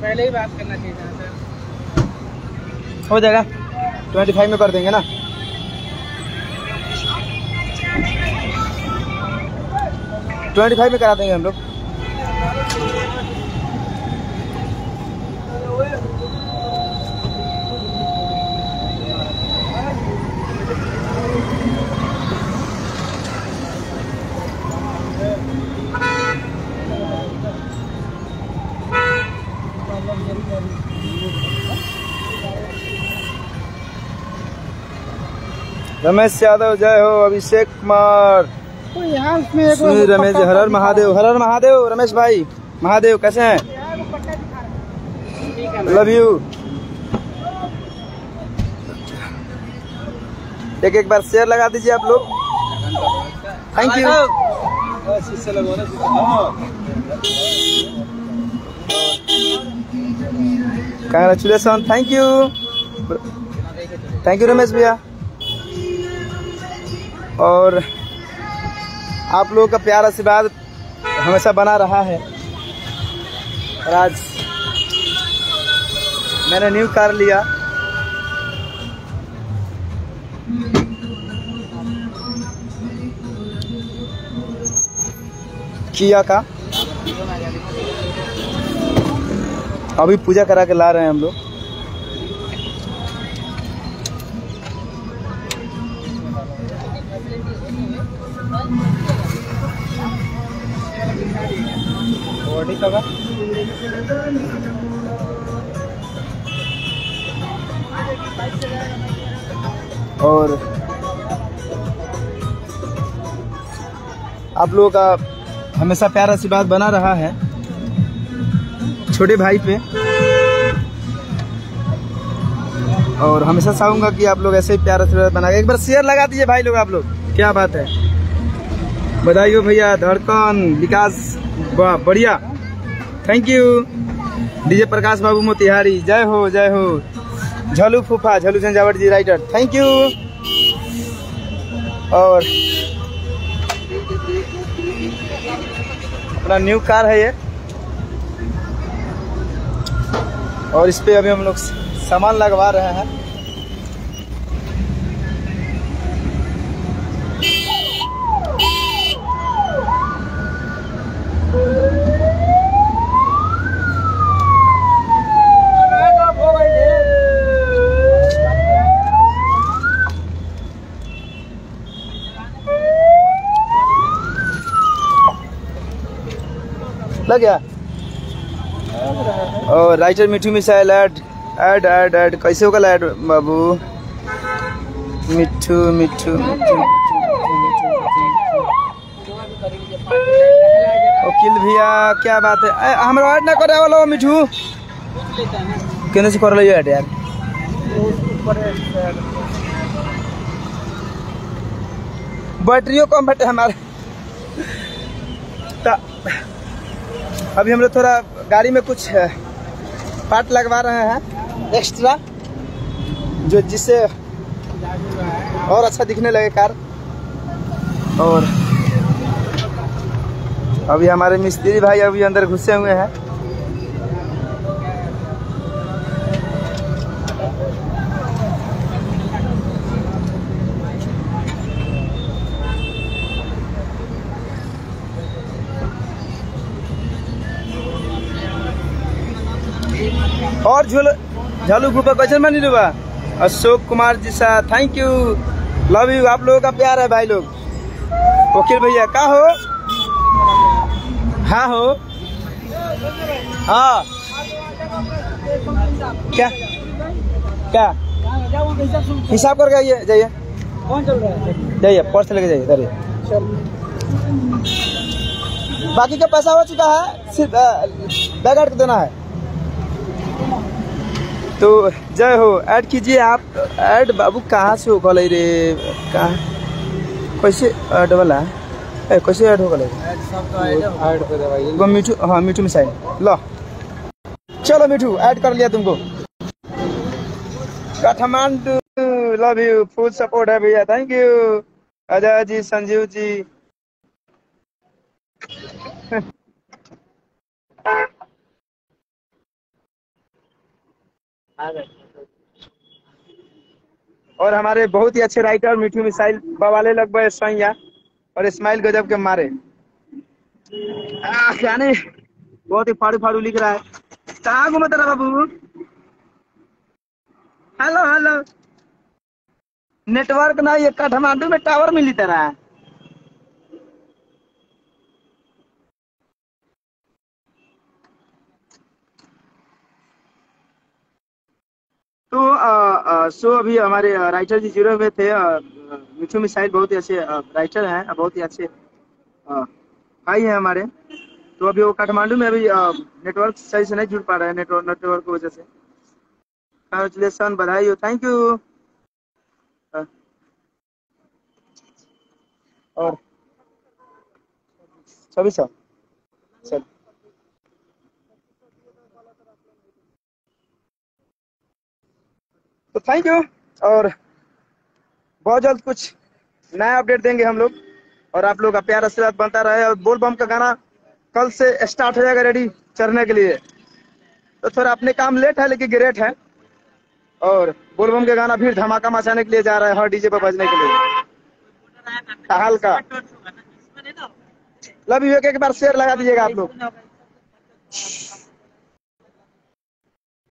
पहले ही बात करना चाहिए था सर। हो जाएगा 25 में कर देंगे ना। $25 में करा देंगे हम लोग। रमेश यादव जय हो। अभिषेक कुमार सुनील रमेश हर हर महादेव, हर हर महादेव। रमेश भाई महादेव कैसे हैं? Love you. एक बार शेयर लगा दीजिए आप लोग। Thank you. Congratulation. Thank you, thank you Ramesh भैया। और आप लोगों का प्यार आशीर्वाद हमेशा बना रहा है। और आज मैंने न्यू कार लिया। किया का अभी पूजा करा के ला रहे हैं हम लोग। और आप लोगों का हमेशा प्यार आशीर्वाद बना रहा है छोटे भाई पे। और हमेशा चाहूंगा कि आप लोग ऐसे ही प्यार आशीर्वाद बना। एक बार शेयर लगा दीजिए भाई लोग आप लोग। क्या बात है, बधाई हो भैया। धड़कन विकास बढ़िया, थैंक यू। डीजे प्रकाश बाबू मोतिहारी जय हो, जय हो। झलू फूफा, झलू झंझावट जी राइटर, थैंक यू। और अपना न्यू कार है ये। और इस पे अभी हम लोग सामान लगवा रहे हैं। लग गया। और writer Mithu missile add add add add कैसे होगा ऐड बाबू? मिठू मिठू वकील भैया क्या बात है? हमारा ऐड ना करे वाला मिठू कहने से कर लो ऐड यार। बैटरियों कम बैठे हमारे। अभी हम लोग थोड़ा गाड़ी में कुछ पार्ट लगवा रहे हैं एक्स्ट्रा, जो जिससे और अच्छा दिखने लगे कार। और अभी हमारे मिस्त्री भाई अभी अंदर घुसे हुए हैं। और झालू गुफा क्वेश्चन में नहीं डूबा। अशोक कुमार जी सा थैंक यू, लव यू। आप लोगों का प्यार है भाई लोग। वकील भैया का हो? हाँ हो, हाँ क्या क्या हिसाब करके आइए, जाइए जाइए, पर्स लेके जाइए, जाइए। बाकी का पैसा हो चुका है, सिर्फ बैग ऐड देना है। तो जय हो, ऐड कीजिए आप। ऐड बाबू कहाँ से हो गल रे? कहाँ कैसे ऐड वाला कैसे ऐड हो गल? मिठू, हाँ मिठू मिसाइल लो। चलो मिठू ऐड कर लिया तुमको। Kathmandu love you, full support है भैया, थैंक यू। अजय जी, संजीव जी और हमारे बहुत ही अच्छे राइटर मिठू मिसाइल बवाले लगभग सैया और इस्माइल गजब के मारे गाने बहुत ही फाड़ू फाड़ू लिख रहा है। कहाँ घूमे तेरा बाबू? Hello hello. नेटवर्क ना, ये काठमांडू में टावर मिली तरह। तो सो अभी हमारे राइटर जी जीरो में थे। मिठू मिसाइल बहुत ही अच्छे राइटर हैं, बहुत ही अच्छे भाई हैं हमारे। तो अभी वो काठमांडू में अभी नेटवर्क सही से नहीं जुड़ पा रहे हैं, नेटवर्क की वजह से। कंग्रेचुलेसन, बधाई हो, थैंक यू। और 2600 चल। तो थैंक यू। और बहुत जल्द कुछ नया अपडेट देंगे हम लोग, और आप लोग का प्यार आशीर्वाद बनता रहे। और बोल बम का गाना कल से स्टार्ट हो जाएगा रेडी चढ़ने के लिए। तो थोड़ा अपने काम लेट है लेकिन ग्रेट है। और बोल बम के गाना फिर धमाका मचाने के लिए जा रहा है हर डीजे पर बजने के लिए। हल्का लव यू, एक बार शेयर लगा दीजिएगा आप लोग।